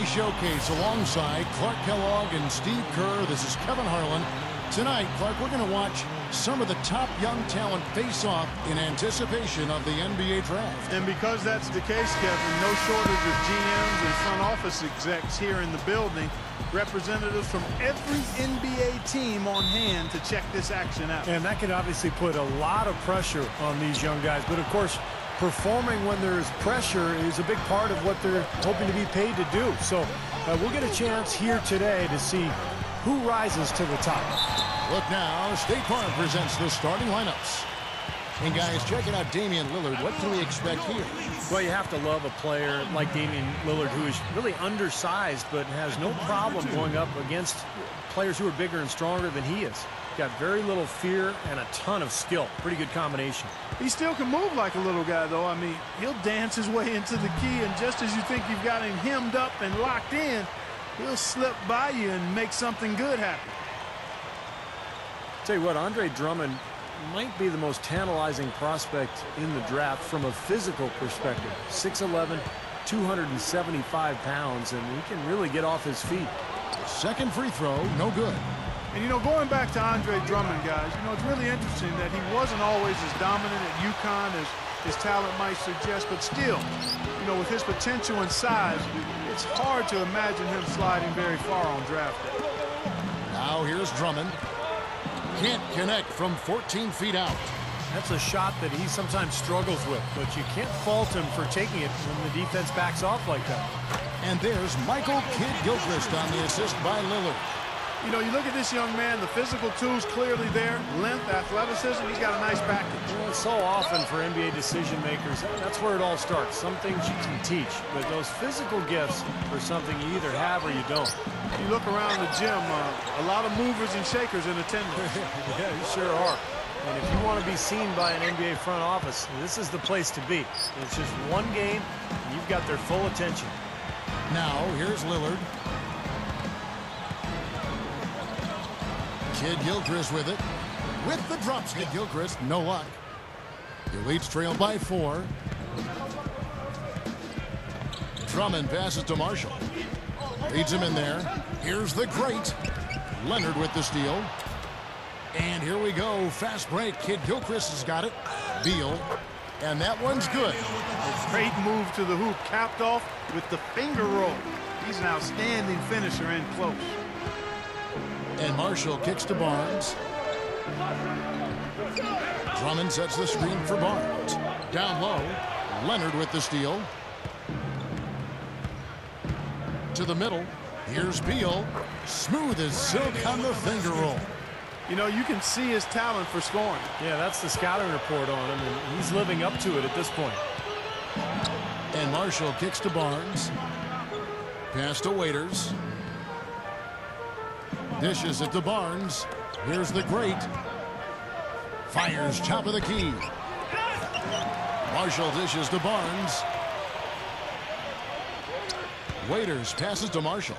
Showcase alongside Clark Kellogg and Steve Kerr. This is Kevin Harlan. Tonight, Clark, we're going to watch some of the top young talent face off in anticipation of the NBA draft. And because that's the case, Kevin, no shortage of GMs and front office execs here in the building. Representatives from every NBA team on hand to check this action out. And that can obviously put a lot of pressure on these young guys. But, of course, performing when there's pressure is a big part of what they're hoping to be paid to do. So we'll get a chance here today to see who rises to the top. Look now, State Farm presents the starting lineups. And guys, checking out Damian Lillard. What can we expect here? Well, you have to love a player like Damian Lillard, who is really undersized but has no problem going up against players who are bigger and stronger than he is. Got very little fear and a ton of skill. Pretty good combination. He still can move like a little guy, though. I mean, he'll dance his way into the key, and just as you think you've got him hemmed up and locked in, he'll slip by you and make something good happen. Tell you what, Andre Drummond might be the most tantalizing prospect in the draft from a physical perspective. 6'11", 275 pounds, and he can really get off his feet. Second free throw, no good. And, you know, going back to Andre Drummond, guys, you know, it's really interesting that he wasn't always as dominant at UConn as his talent might suggest, but still, you know, with his potential and size, it's hard to imagine him sliding very far on draft day. Now here's Drummond. Can't connect from 14 feet out. That's a shot that he sometimes struggles with, but you can't fault him for taking it when the defense backs off like that. And there's Michael Kidd-Gilchrist on the assist by Lillard. You know, you look at this young man, the physical tools clearly there, length, athleticism, he's got a nice package. Well, so often for NBA decision makers, that's where it all starts. Some things you can teach, but those physical gifts are something you either have or you don't. You look around the gym, a lot of movers and shakers in attendance. Yeah, you sure are. And if you want to be seen by an NBA front office, this is the place to be. It's just one game, and you've got their full attention. Now, here's Lillard. Kidd-Gilchrist with it. With the drops, Kidd-Gilchrist, no luck. The Elites trail by 4. Drummond passes to Marshall. Leads him in there. Here's the great Leonard with the steal. And here we go. Fast break. Kidd-Gilchrist has got it. Beal. And that one's good. A great move to the hoop, capped off with the finger roll. He's an outstanding finisher in close. And Marshall kicks to Barnes. Drummond sets the screen for Barnes. Down low. Leonard with the steal. To the middle. Here's Beal. Smooth as silk on the finger roll. You know, you can see his talent for scoring. Yeah, that's the scouting report on him, and he's living up to it at this point. And Marshall kicks to Barnes. Pass to Waiters. Dishes it to Barnes. Here's the great. Fires top of the key. Marshall dishes to Barnes. Waiters passes to Marshall.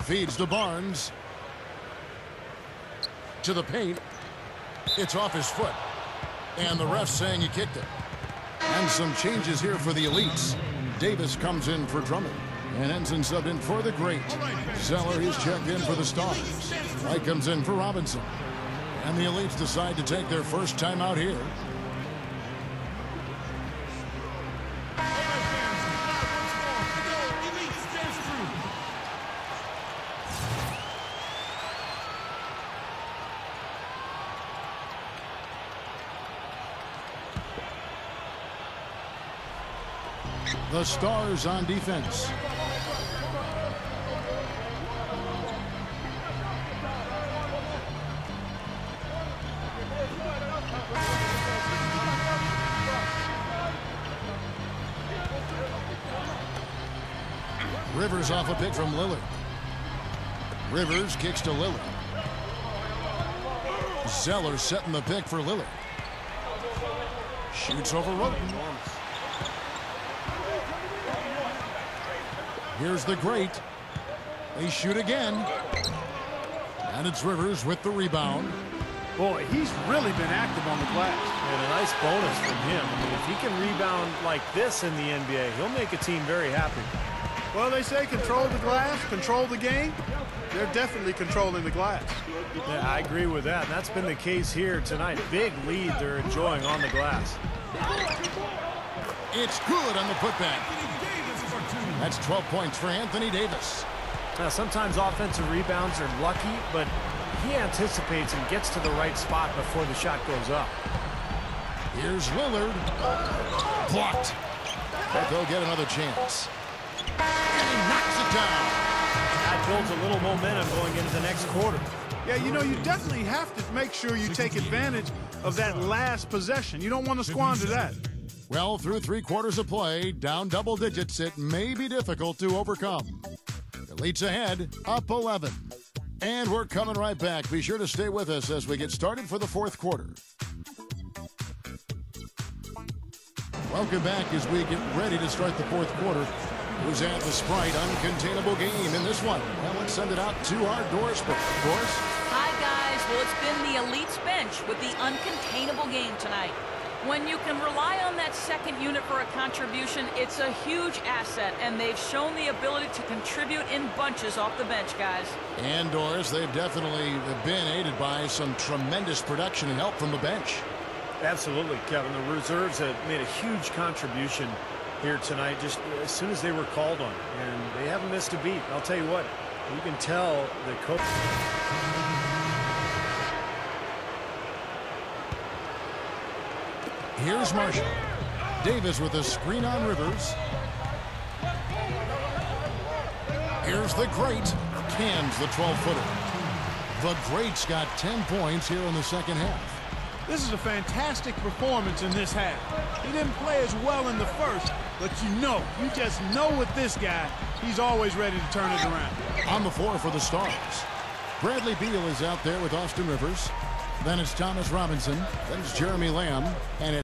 Feeds to Barnes. To the paint. It's off his foot. And the ref's saying he kicked it. And some changes here for the Elites. Davis comes in for Drummond. And Ensign subbed in for the great. Zeller is checked in for the Stars. White comes in for Robinson. And the Elites decide to take their first time out here. The Stars on defense. Rivers off a pick from Lillard. Rivers kicks to Lillard. Zeller setting the pick for Lillard. Shoots over Roten. Here's the great. They shoot again. And it's Rivers with the rebound. Boy, he's really been active on the glass. And a nice bonus from him. I mean, if he can rebound like this in the NBA, he'll make a team very happy. Well, they say control the glass, control the game. They're definitely controlling the glass. Yeah, I agree with that. And that's been the case here tonight. Big lead they're enjoying on the glass. It's good on the putback. That's 12 points for Anthony Davis. Now, sometimes offensive rebounds are lucky, but he anticipates and gets to the right spot before the shot goes up. Here's Lillard. Blocked. But they'll get another chance. And he knocks it down. That builds a little momentum going into the next quarter. Yeah, you know, you definitely have to make sure you take advantage of that last possession. You don't want to squander that. Well, through 3 quarters of play, down double digits, it may be difficult to overcome. Elites ahead, up 11. And we're coming right back. Be sure to stay with us as we get started for the 4th quarter. Welcome back as we get ready to start the 4th quarter. Who's at the Sprite uncontainable game in this one? Well, let's send it out to our Doris. Doris? Hi, guys. Well, it's been the Elites bench with the uncontainable game tonight. When you can rely on that second unit for a contribution, it's a huge asset, and they've shown the ability to contribute in bunches off the bench, guys. And, Doris, they've definitely been aided by some tremendous production and help from the bench. Absolutely, Kevin. The reserves have made a huge contribution here tonight just as soon as they were called on, and they haven't missed a beat. I'll tell you what, you can tell the coach. Here's Marshall. Davis with a screen on Rivers. Here's the Great. Cans the 12-footer. The Great's got 10 points here in the second half. This is a fantastic performance in this half. He didn't play as well in the first, but you just know with this guy, he's always ready to turn it around. On the floor for the Stars, Bradley Beal is out there with Austin Rivers. Then it's Thomas Robinson. Then it's Jeremy Lamb. And it's